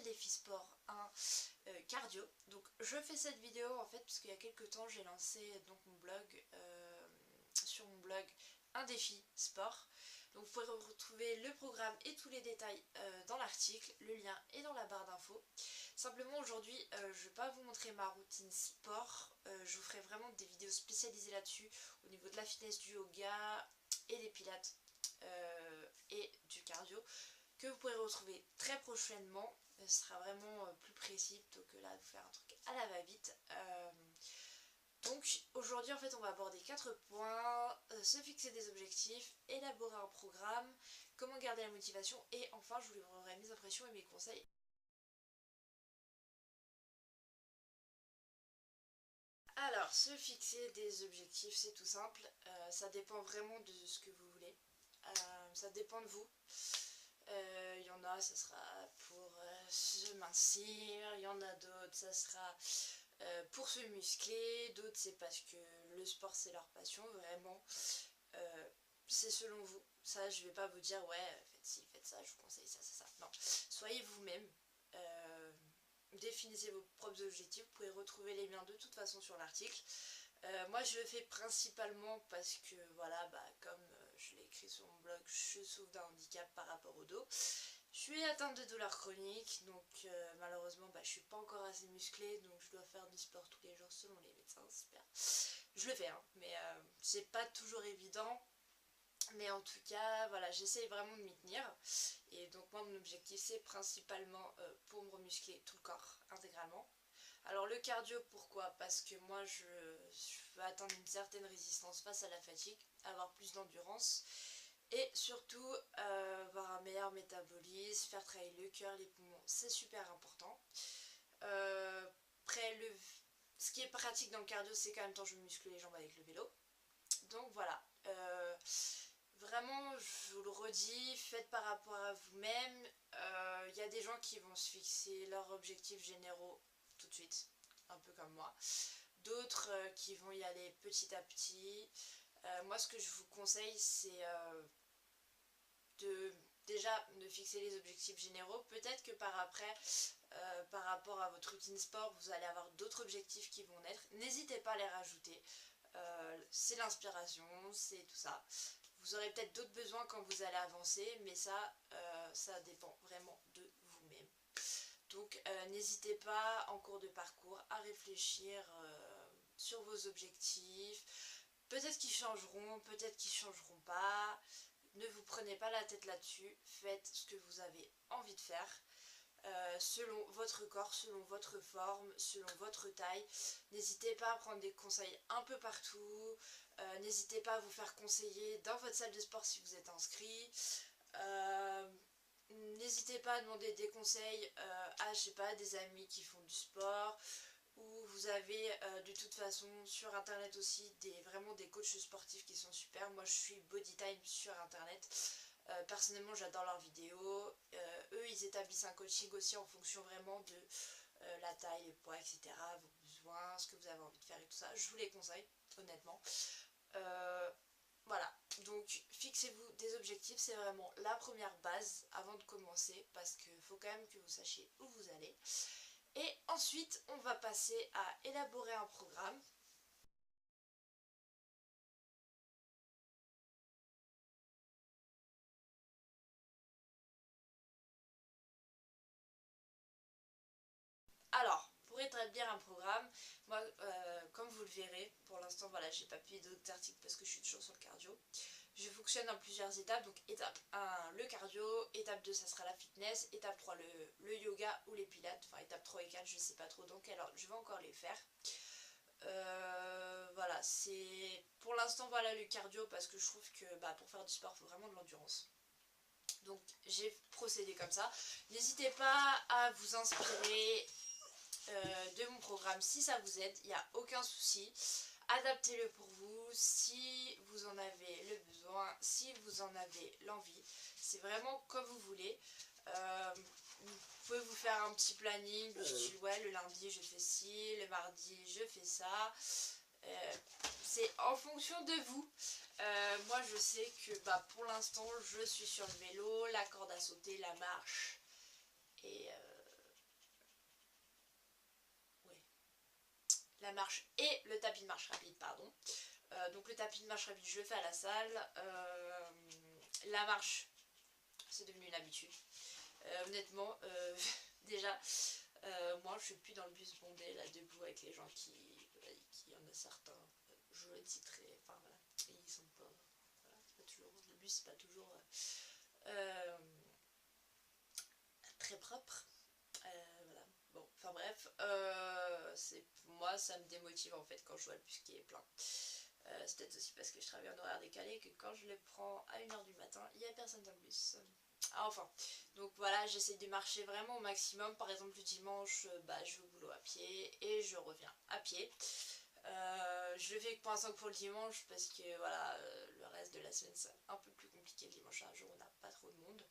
le défi sport 1 cardio. Donc je fais cette vidéo en fait parce qu'il y a quelques temps j'ai lancé donc mon blog, sur mon blog un défi sport. Donc vous pourrez retrouver le programme et tous les détails dans l'article, le lien est dans la barre d'infos. Simplement aujourd'hui je ne vais pas vous montrer ma routine sport, je vous ferai vraiment des vidéos spécialisées là-dessus au niveau de la fitness, du yoga et des pilates et du cardio que vous pourrez retrouver très prochainement. Ce sera vraiment plus précis plutôt que là de vous faire un truc à la va-vite. Donc aujourd'hui en fait on va aborder 4 points, se fixer des objectifs, élaborer un programme, comment garder la motivation et enfin je vous livrerai mes impressions et mes conseils. Alors se fixer des objectifs c'est tout simple, ça dépend vraiment de ce que vous voulez, ça dépend de vous. Il y en a ça sera pour se mincir, il y en a d'autres ça sera pour se muscler, d'autres c'est parce que le sport c'est leur passion, vraiment. C'est selon vous, ça je vais pas vous dire ouais faites ci, faites ça, je vous conseille ça, ça, ça. Non, soyez vous-même, définissez vos propres objectifs, vous pouvez retrouver les liens de toute façon sur l'article. Moi je le fais principalement parce que voilà, comme je l'ai écrit sur mon blog, je souffre d'un handicap par rapport au dos. Je suis atteinte de douleurs chroniques, donc malheureusement je suis pas encore assez musclée, donc je dois faire du sport tous les jours selon les médecins, super. Je le fais hein, mais c'est pas toujours évident. Mais en tout cas, voilà, j'essaye vraiment de m'y tenir. Et donc moi mon objectif c'est principalement pour me remuscler tout le corps intégralement. Alors le cardio pourquoi? Parce que moi je veux atteindre une certaine résistance face à la fatigue, avoir plus d'endurance et surtout avoir un meilleur métabolisme, faire travailler le cœur, les poumons, c'est super important. Après ce qui est pratique dans le cardio c'est qu'en même temps je muscle les jambes avec le vélo. Donc voilà, vraiment je vous le redis, faites par rapport à vous-même. Il y a des gens qui vont se fixer leurs objectifs généraux tout de suite, un peu comme moi. D'autres qui vont y aller petit à petit. Moi ce que je vous conseille c'est déjà de fixer les objectifs généraux. Peut-être que par après, par rapport à votre routine sport, vous allez avoir d'autres objectifs qui vont naître. N'hésitez pas à les rajouter. C'est l'inspiration, c'est tout ça. Vous aurez peut-être d'autres besoins quand vous allez avancer, mais ça, ça dépend vraiment de vous-même. Donc n'hésitez pas en cours de parcours à réfléchir sur vos objectifs. Peut-être qu'ils changeront, peut-être qu'ils changeront pas. Ne vous prenez pas la tête là-dessus. Faites ce que vous avez envie de faire. Selon votre corps, selon votre forme, selon votre taille. N'hésitez pas à prendre des conseils un peu partout. N'hésitez pas à vous faire conseiller dans votre salle de sport si vous êtes inscrit. N'hésitez pas à demander des conseils à, je sais pas, des amis qui font du sport. Ou vous avez de toute façon sur internet aussi vraiment des coachs sportifs qui sont super. Moi je suis Bodytime sur internet. Personnellement j'adore leurs vidéos. Eux ils établissent un coaching aussi en fonction vraiment de la taille, le poids, etc. Vos besoins, ce que vous avez envie de faire et tout ça. Je vous les conseille honnêtement. Voilà, donc fixez-vous des objectifs, c'est vraiment la première base avant de commencer parce qu'il faut quand même que vous sachiez où vous allez. Et ensuite, on va passer à élaborer un programme. Alors, pour établir un programme, moi, comme vous le verrez, pour l'instant, voilà, j'ai pas publié d'autres articles parce que je suis toujours sur le cardio. Je fonctionne en plusieurs étapes, donc étape 1, le cardio, étape 2, ça sera la fitness, étape 3, le yoga ou les pilates, enfin étape 3 et 4, je sais pas trop dans quel ordre je vais encore les faire. Voilà, c'est pour l'instant voilà le cardio parce que je trouve que pour faire du sport il faut vraiment de l'endurance. Donc j'ai procédé comme ça. N'hésitez pas à vous inspirer de mon programme si ça vous aide, il n'y a aucun souci. Adaptez-le pour vous si vous en avez le besoin, si vous en avez l'envie. C'est vraiment comme vous voulez. Vous pouvez vous faire un petit planning, ouais le lundi je fais ci, le mardi je fais ça. C'est en fonction de vous. Moi je sais que pour l'instant je suis sur le vélo, la corde à sauter, la marche et la marche et le tapis de marche rapide, pardon. Donc le tapis de marche rapide, je le fais à la salle. La marche, c'est devenu une habitude. Honnêtement, déjà, moi je suis plus dans le bus bondé, là, debout avec les gens qui y en a certains, je le citerai, enfin voilà, ils sont pas, voilà, c'est pas toujours, le bus c'est pas toujours euh, très propre. Voilà. Bon, enfin bref, pour moi ça me démotive en fait quand je vois le bus qui est plein. C'est peut-être aussi parce que je travaille en horaire décalé que quand je le prends à 1h du matin, il n'y a personne dans le bus. Ah, enfin, donc voilà, j'essaie de marcher vraiment au maximum. Par exemple, le dimanche, je vais au boulot à pied et je reviens à pied. Je le fais pour l'instant que pour le dimanche parce que voilà, le reste de la semaine c'est un peu plus compliqué. Le dimanche, c'est un jour où on n'a pas trop de monde.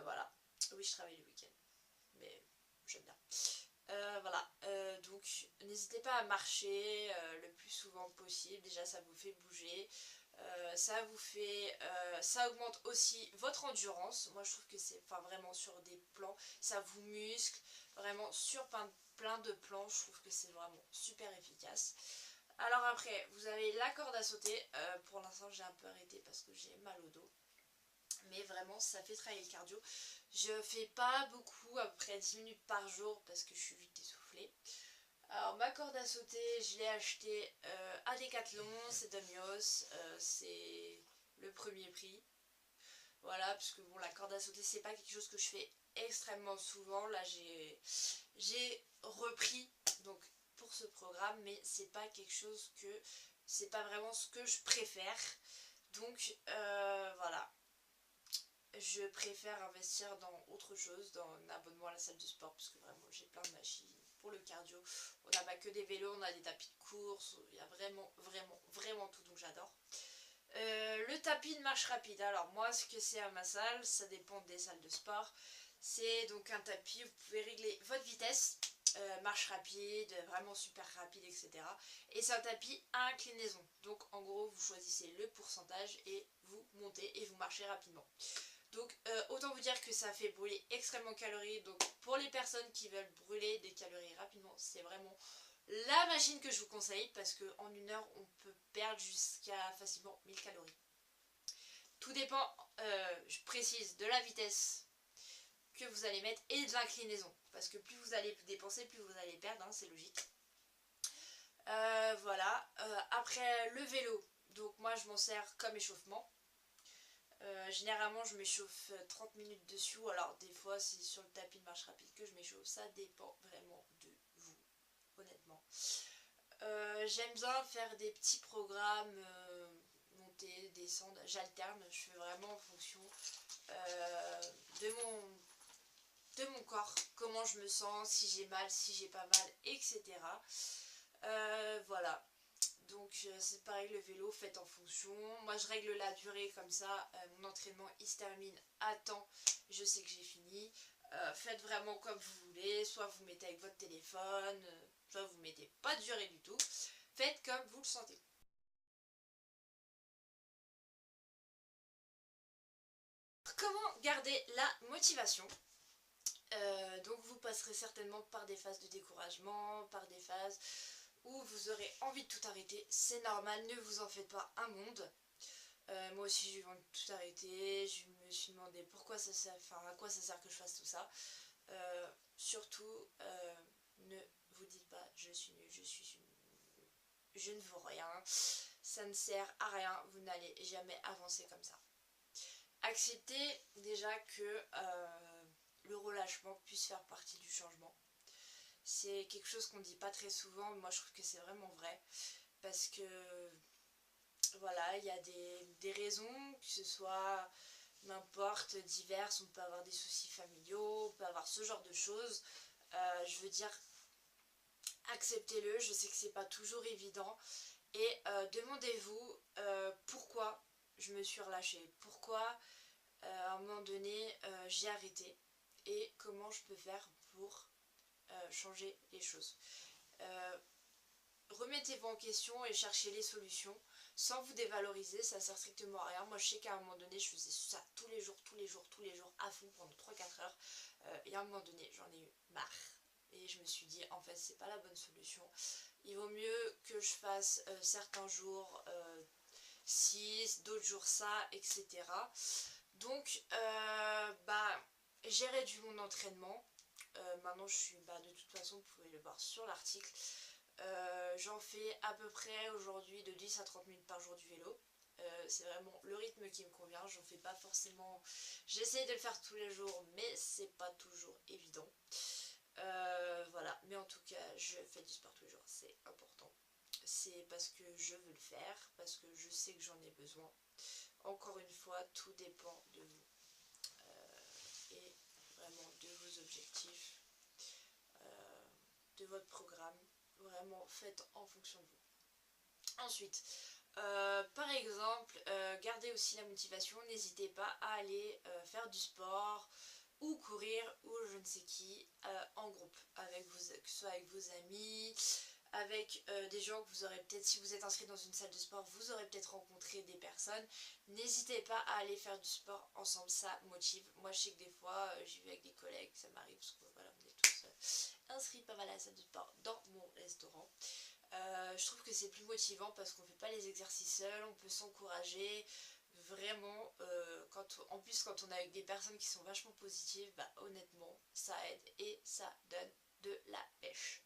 Voilà, oui, je travaille le week-end, mais j'aime bien. Voilà, donc n'hésitez pas à marcher le plus souvent possible. Déjà, ça vous fait bouger. Ça augmente aussi votre endurance. Moi je trouve que c'est vraiment sur des plans, ça vous muscle vraiment sur plein de plans. Je trouve que c'est vraiment super efficace. Alors après vous avez la corde à sauter. Pour l'instant j'ai un peu arrêté parce que j'ai mal au dos, mais vraiment ça fait travailler le cardio. Je fais pas beaucoup, à peu près 10 minutes par jour parce que je suis vite essoufflée. Alors ma corde à sauter, je l'ai achetée à Decathlon, c'est Damios, c'est le premier prix. Voilà, parce que bon, la corde à sauter c'est pas quelque chose que je fais extrêmement souvent. Là j'ai repris donc pour ce programme, mais c'est pas quelque chose que, c'est pas vraiment ce que je préfère. Donc voilà, je préfère investir dans autre chose, dans un abonnement à la salle de sport, parce que vraiment j'ai plein de machines pour le cardio. On n'a pas que des vélos, on a des tapis de course, il y a vraiment tout, donc j'adore. Le tapis de marche rapide, alors moi ce que c'est à ma salle, ça dépend des salles de sport. C'est donc un tapis où vous pouvez régler votre vitesse, marche rapide, vraiment super rapide, etc. Et c'est un tapis à inclinaison. Donc en gros vous choisissez le pourcentage et vous montez et vous marchez rapidement. Donc autant vous dire que ça fait brûler extrêmement de calories. Donc pour les personnes qui veulent brûler des calories rapidement, c'est vraiment la machine que je vous conseille, parce qu'en 1 heure on peut perdre jusqu'à facilement 1000 calories. Tout dépend, je précise, de la vitesse que vous allez mettre et de l'inclinaison, parce que plus vous allez dépenser, plus vous allez perdre, hein, c'est logique. Voilà, après le vélo, donc moi je m'en sers comme échauffement. Généralement je m'échauffe 30 minutes dessus, alors des fois c'est sur le tapis de marche rapide que je m'échauffe, ça dépend vraiment de vous, honnêtement. J'aime bien faire des petits programmes, monter, descendre, j'alterne, je fais vraiment en fonction de mon corps, comment je me sens, si j'ai mal, si j'ai pas mal, etc. Voilà. Donc c'est pareil, le vélo, faites en fonction. Moi je règle la durée comme ça, mon entraînement il se termine à temps, je sais que j'ai fini. Faites vraiment comme vous voulez, soit vous mettez avec votre téléphone, soit vous mettez pas de durée du tout. Faites comme vous le sentez. Comment garder la motivation? Donc vous passerez certainement par des phases de découragement, par des phases où vous aurez envie de tout arrêter. C'est normal, ne vous en faites pas un monde. Moi aussi j'ai envie de tout arrêter, je me suis demandé pourquoi ça sert, enfin à quoi ça sert que je fasse tout ça. Surtout, ne vous dites pas je suis nulle, je ne vaux rien, ça ne sert à rien, vous n'allez jamais avancer comme ça. Acceptez déjà que le relâchement puisse faire partie du changement. C'est quelque chose qu'on ne dit pas très souvent, mais moi je trouve que c'est vraiment vrai, parce que voilà, il y a des raisons, que ce soit n'importe, diverses, on peut avoir des soucis familiaux, on peut avoir ce genre de choses. Je veux dire, acceptez-le, je sais que c'est pas toujours évident, et demandez-vous pourquoi je me suis relâchée, pourquoi à un moment donné j'ai arrêté, et comment je peux faire pour changer les choses. Remettez-vous en question et cherchez les solutions sans vous dévaloriser, ça sert strictement à rien. Moi je sais qu'à un moment donné je faisais ça tous les jours à fond pendant 3-4 heures, et à un moment donné j'en ai eu marre. et je me suis dit en fait c'est pas la bonne solution. Il vaut mieux que je fasse certains jours 6, d'autres jours ça, etc. Donc j'ai réduit mon entraînement. Maintenant je suis, de toute façon vous pouvez le voir sur l'article. J'en fais à peu près aujourd'hui de 10 à 30 minutes par jour du vélo. C'est vraiment le rythme qui me convient. J'en fais pas forcément. J'essaie de le faire tous les jours, mais c'est pas toujours évident. Voilà, mais en tout cas, je fais du sport tous les jours, c'est important. C'est parce que je veux le faire, parce que je sais que j'en ai besoin. Encore une fois, tout dépend de vous et vraiment de vos objectifs, de votre programme. Vraiment, faites en fonction de vous. Ensuite, par exemple, gardez aussi la motivation, n'hésitez pas à aller faire du sport ou courir ou je ne sais qui en groupe, avec que ce soit avec vos amis, avec des gens que vous aurez peut-être, si vous êtes inscrit dans une salle de sport, vous aurez peut-être rencontré des personnes. N'hésitez pas à aller faire du sport ensemble, ça motive. Moi je sais que des fois j'y vais avec des collègues, ça m'arrive parce que voilà, on est tous inscrits pas mal à la salle de sport dans mon restaurant. Je trouve que c'est plus motivant parce qu'on fait pas les exercices seuls, on peut s'encourager. Vraiment, en plus quand on est avec des personnes qui sont vachement positives, honnêtement ça aide et ça donne de la pêche.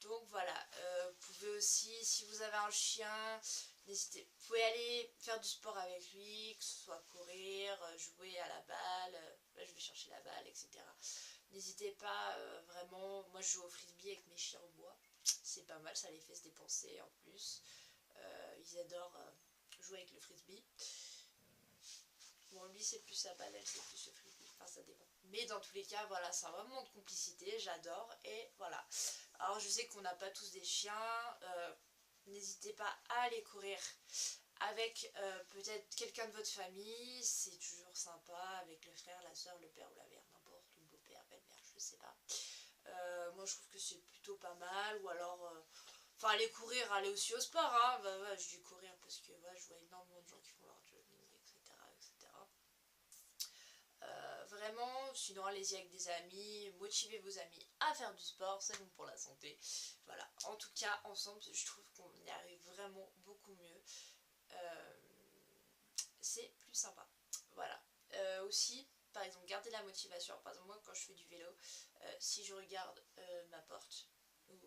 Donc voilà, vous pouvez aussi, si vous avez un chien, n'hésitez, vous pouvez aller faire du sport avec lui, que ce soit courir, jouer à la balle, là je vais chercher la balle, etc. N'hésitez pas, vraiment, moi je joue au frisbee avec mes chiens au bois, c'est pas mal, ça les fait se dépenser en plus. Ils adorent jouer avec le frisbee. Bon, lui c'est plus sa balle, elle c'est plus le frisbee, enfin ça dépend. Mais dans tous les cas, voilà, c'est un moment de complicité, j'adore, et voilà. Alors je sais qu'on n'a pas tous des chiens, n'hésitez pas à aller courir avec peut-être quelqu'un de votre famille, c'est toujours sympa, avec le frère, la soeur, le père ou la mère, n'importe, ou le beau-père, belle-mère, je sais pas. Moi je trouve que c'est plutôt pas mal, ou alors... Enfin, aller courir, aller aussi au sport, hein. Je dis courir parce que je vois énormément de gens qui font leur jogging, etc. etc. Vraiment, sinon allez-y avec des amis, motivez vos amis à faire du sport, c'est bon pour la santé. Voilà, en tout cas, ensemble, je trouve qu'on y arrive vraiment beaucoup mieux. C'est plus sympa. Voilà. Aussi, par exemple, garder la motivation. Par exemple, moi, quand je fais du vélo, si je regarde ma porte ou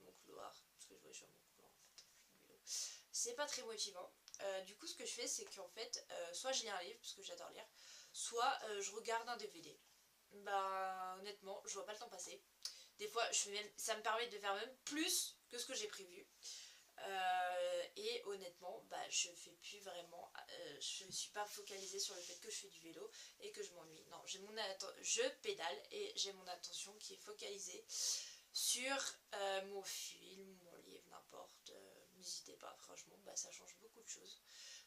mon couloir, parce que je vois sur mon couloir en fait, je fais du vélo, c'est pas très motivant. Du coup, ce que je fais, c'est qu'en fait, soit je lis un livre, parce que j'adore lire, soit je regarde un DVD. Honnêtement, je vois pas le temps passer. Des fois, ça me permet de faire même plus que ce que j'ai prévu. Et honnêtement, je fais plus vraiment, je ne suis pas focalisée sur le fait que je fais du vélo et que je m'ennuie. Non, je pédale et j'ai mon attention qui est focalisée sur mon film, mon livre, n'importe. N'hésitez pas, franchement, ça change beaucoup de choses.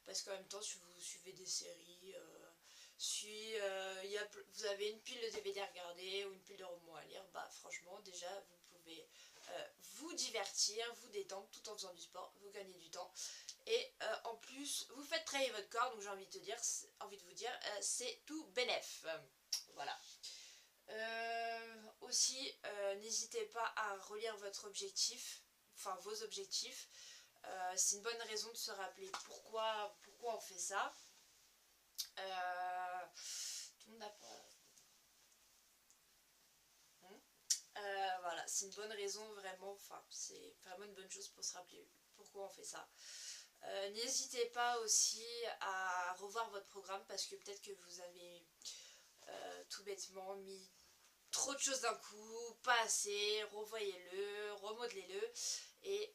Parce qu'en même temps, si vous suivez des séries, si vous avez une pile de DVD à regarder ou une pile de romans à lire, franchement, déjà, vous pouvez vous divertir, vous détendre tout en faisant du sport, vous gagnez du temps. Et en plus, vous faites travailler votre corps, donc j'ai envie de vous dire, c'est tout bénef. Voilà. Aussi, n'hésitez pas à relire votre objectif, enfin vos objectifs. C'est une bonne raison de se rappeler pourquoi on fait ça. Tout le monde n'a pas... voilà, c'est une bonne raison vraiment, enfin c'est vraiment une bonne chose pour se rappeler pourquoi on fait ça. N'hésitez pas aussi à revoir votre programme parce que peut-être que vous avez tout bêtement mis trop de choses d'un coup, pas assez, revoyez-le, remodelez-le et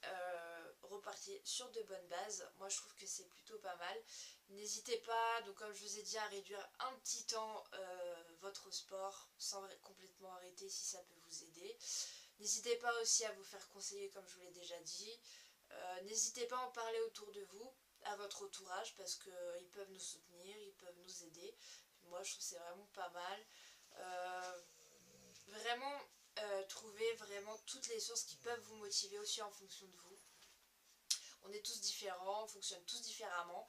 repartez sur de bonnes bases. Moi je trouve que c'est plutôt pas mal. N'hésitez pas, donc comme je vous ai dit, à réduire un petit temps votre sport sans complètement arrêter si ça peut vous aider. N'hésitez pas aussi à vous faire conseiller comme je vous l'ai déjà dit. N'hésitez pas à en parler autour de vous, à votre entourage parce qu'ils peuvent nous soutenir, ils peuvent nous aider. Moi je trouve que c'est vraiment pas mal. Vraiment trouver vraiment toutes les sources qui peuvent vous motiver aussi en fonction de vous. On est tous différents, on fonctionne tous différemment.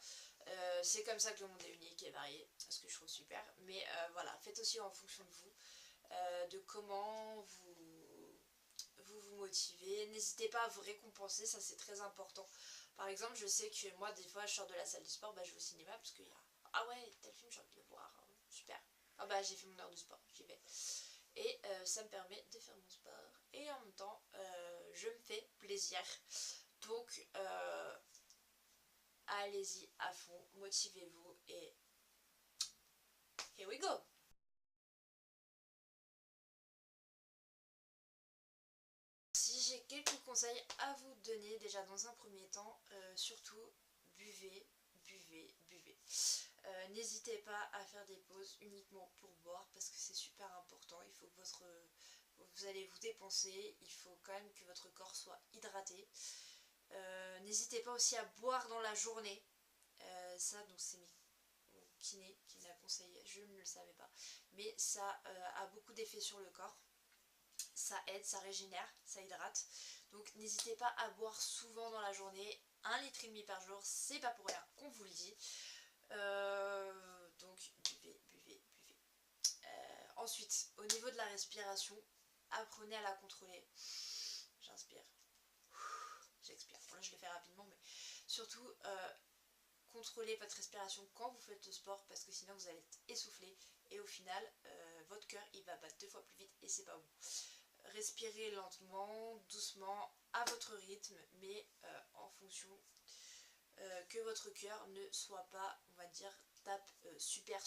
C'est comme ça que le monde est unique et varié, ce que je trouve super. Mais voilà, faites aussi en fonction de vous, de comment vous motivez. N'hésitez pas à vous récompenser, ça c'est très important. Par exemple, je sais que moi des fois je sors de la salle de sport, bah, je vais au cinéma parce qu'il y a ah ouais tel film j'ai envie de le voir, super. Ah bah j'ai fait mon heure de sport, j'y vais. Et ça me permet de faire mon sport et en même temps je me fais plaisir. Donc allez-y à fond, motivez-vous et here we go. Si j'ai quelques conseils à vous donner, déjà dans un premier temps, surtout buvez, buvez, buvez. N'hésitez pas à faire des pauses uniquement pour boire parce que c'est super important. Il faut que vous allez vous dépenser, il faut quand même que votre corps soit hydraté. N'hésitez pas aussi à boire dans la journée. Ça, donc c'est mon kiné qui me l'a conseillé, je ne le savais pas. Mais ça a beaucoup d'effets sur le corps. Ça aide, ça régénère, ça hydrate. Donc n'hésitez pas à boire souvent dans la journée. 1,5 litre par jour, c'est pas pour rien qu'on vous le dit. Donc buvez, buvez, buvez. Ensuite, au niveau de la respiration, apprenez à la contrôler. J'inspire, j'expire. Bon, là je le fais rapidement, mais surtout contrôlez votre respiration quand vous faites le sport parce que sinon vous allez être essoufflé et au final votre cœur il va battre 2 fois plus vite et c'est pas bon. Respirez lentement, doucement, à votre rythme, mais en fonction que votre cœur ne soit pas, on va dire, tape super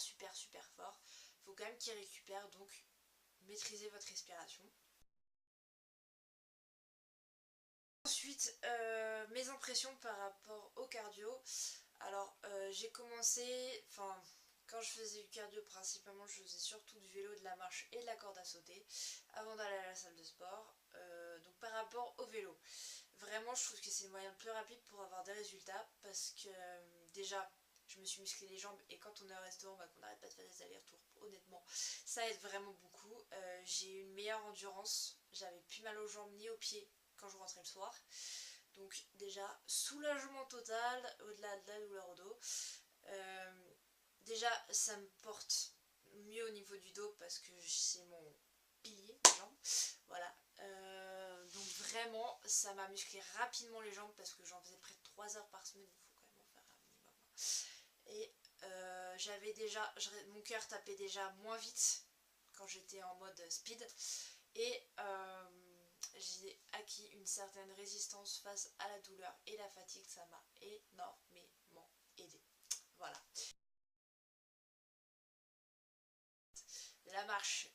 fort. Il faut quand même qu'il récupère, donc maîtrisez votre respiration. Ensuite, mes impressions par rapport au cardio. Alors, j'ai commencé, quand je faisais du cardio, principalement, je faisais surtout du vélo, de la marche et de la corde à sauter avant d'aller à la salle de sport. Donc, par rapport au vélo, vraiment, je trouve que c'est le moyen le plus rapide pour avoir des résultats parce que déjà, je me suis musclé les jambes et quand on est au restaurant, qu'on n'arrête pas de faire des allers-retours, honnêtement, ça aide vraiment beaucoup. J'ai eu une meilleure endurance, j'avais plus mal aux jambes ni aux pieds quand je rentrais le soir. Donc déjà, soulagement total, au-delà de la douleur au dos. Déjà, ça me porte mieux au niveau du dos parce que c'est mon pilier, les jambes. Voilà. Donc vraiment, ça m'a musclé rapidement les jambes parce que j'en faisais près de 3 heures par semaine. Il faut quand même en faire un minimum. Et j'avais déjà, mon cœur tapait déjà moins vite quand j'étais en mode speed. Et j'ai acquis une certaine résistance face à la douleur et la fatigue, ça m'a énormément aidé. Voilà. La marche,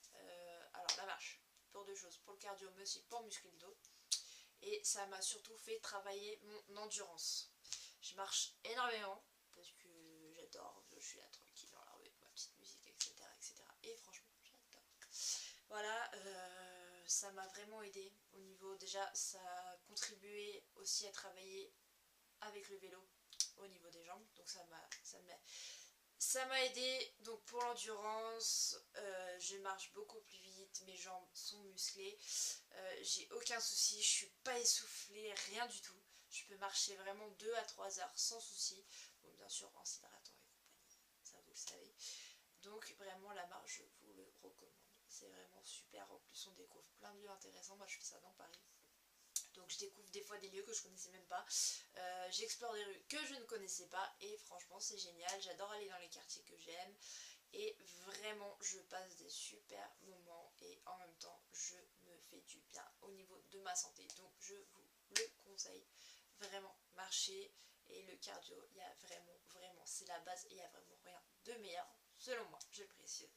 alors la marche, pour 2 choses, pour le cardio mais aussi pour muscler le dos. Et ça m'a surtout fait travailler mon endurance. Je marche énormément parce que j'adore, je suis là tranquille dans la rue avec ma petite musique, etc. etc. Et franchement, j'adore. Voilà, ça m'a vraiment aidé au niveau, déjà ça a contribué aussi à travailler avec le vélo au niveau des jambes, donc ça m'a aidé donc pour l'endurance. Je marche beaucoup plus vite, mes jambes sont musclées, j'ai aucun souci, je suis pas essoufflée, rien du tout, je peux marcher vraiment 2 à 3 heures sans souci, bon, bien sûr en s'hydratant et compagnie, ça vous le savez. Donc vraiment la marche, je vous le recommande. C'est vraiment super. En plus on découvre plein de lieux intéressants. Moi je fais ça dans Paris. Donc je découvre des fois des lieux que je connaissais même pas. J'explore des rues que je ne connaissais pas. Et franchement c'est génial. J'adore aller dans les quartiers que j'aime. Et vraiment je passe des super moments. Et en même temps je me fais du bien au niveau de ma santé. Donc je vous le conseille. Vraiment marcher. Et le cardio, il y a vraiment, c'est la base et il n'y a vraiment rien de meilleur, selon moi, je le précise.